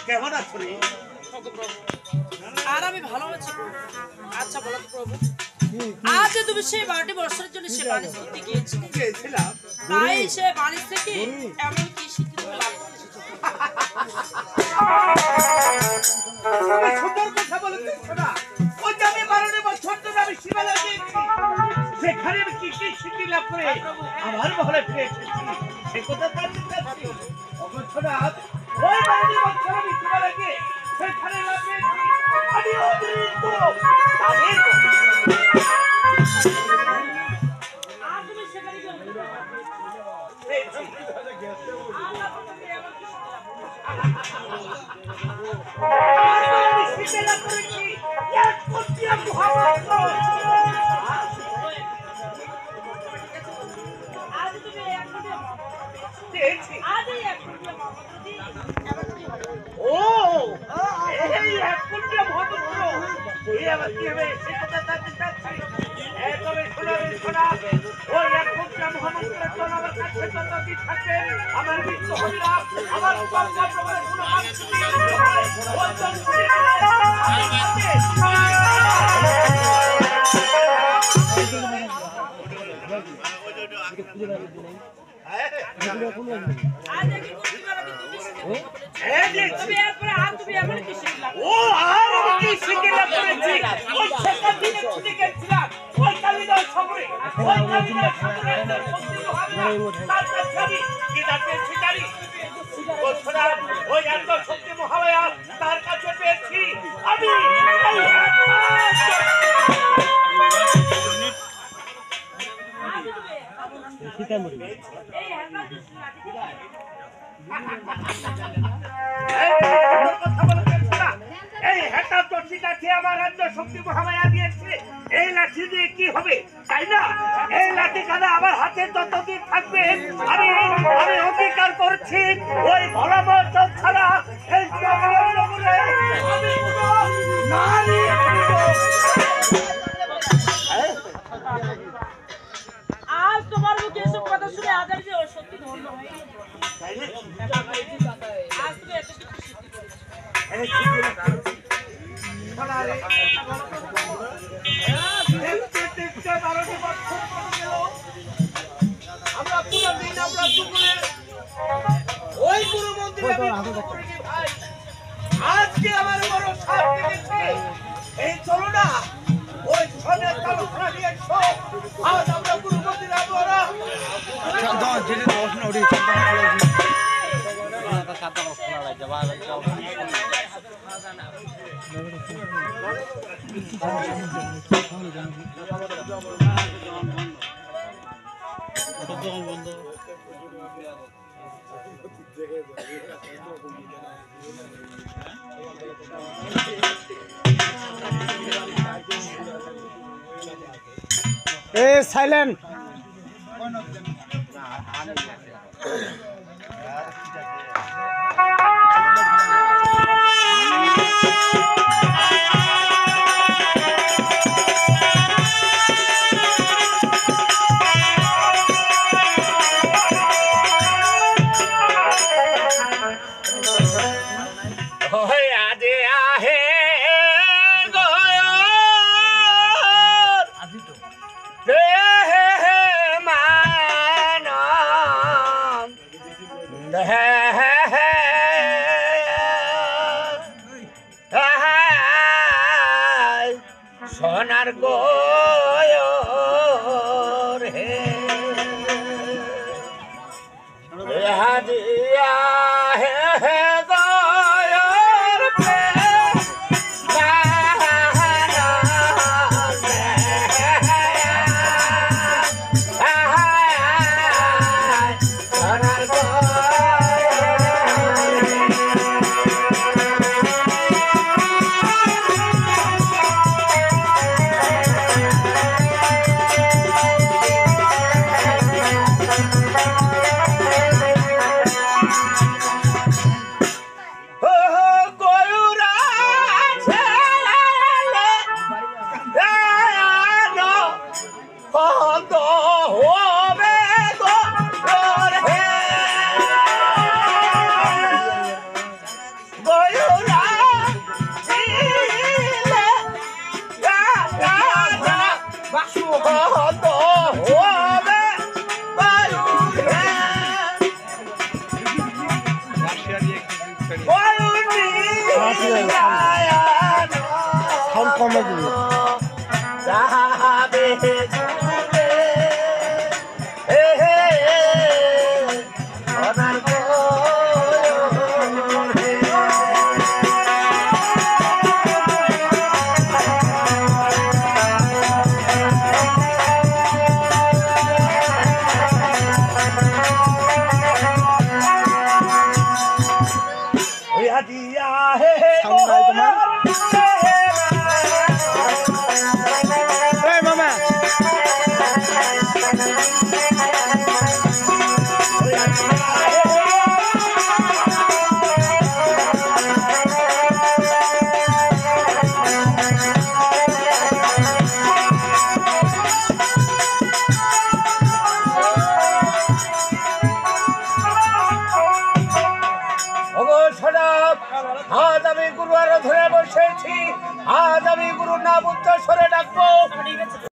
কেমন আছো রে? আর আমি ভালো আছি। আচ্ছা বলো তো প্রভু, আজ তুমি সেই 12টি বছরের জন্য সে বাণিজ্য করতে গিয়েছিলাম, তাই সে বাণিজ্য থেকে এমন কি শিক্ষিত লাভ করেছো? সুন্দর কথা বলেছে শোনা। ওই যে আমি 12 বছর ধরে আমি শিবালয় গিয়েছি, সেখানে আমি কি কি সিদ্ধি লাভ করে আমার মহলে ফিরে এসেছি সে কথা জানতে চাচ্ছি। শোনা, ওই 12 বছর আমি শিবালয় গিয়ে সেখানে লাভ পেয়েছি আমি অমৃত। আর তুমি সেখানে গিয়ে আমার মৃত্যু হবে না, আমার ওই এত শক্তি মহালয়া তার কাছে পেয়েছি আমি। এই হেটা চর্চিটাকে আমার রাজ্য শক্তি মহামায়া দিয়েছে, এই লাঠি দিয়ে কি হবে তাই না? এই লাঠি কাদা আমার হাতে যতদিন থাকবে আমি আমি অঙ্গীকার করছি ওই ভোলা বচন ছাড়া এই জগতে আমি নারী আজ তোমার মুখে এসব কথা শুনে আজ আমি যে সত্যি ধন্য হয়ে গেছি। আজ তুমি এত কিছু সিদ্ধি করেছো। ওই গুরু মন্দিরে আজকে আমার বড় সাপ দেখেছে। এই চলো না ওই সনের তালুকরা নিয়ে এসো, আজ আমরা গুরু মন্দিরে আমরা সাইলেন্ট সোনার গয়র হে হাদিয়া হে গয়র পে সোনার গয়র বন্ধ হবে বায়ুরে সাউন্ড কমে দিবি যাবে জুড়ে হে হে সোনার গোরে ওয়া দিয়া হে হে সাউন্ড নাই তোমার এই মামা আজ আমি গুরু আরাধনায় বসেছি আজ আমি গুরু নাম উচ্চ স্বরে ডাকবো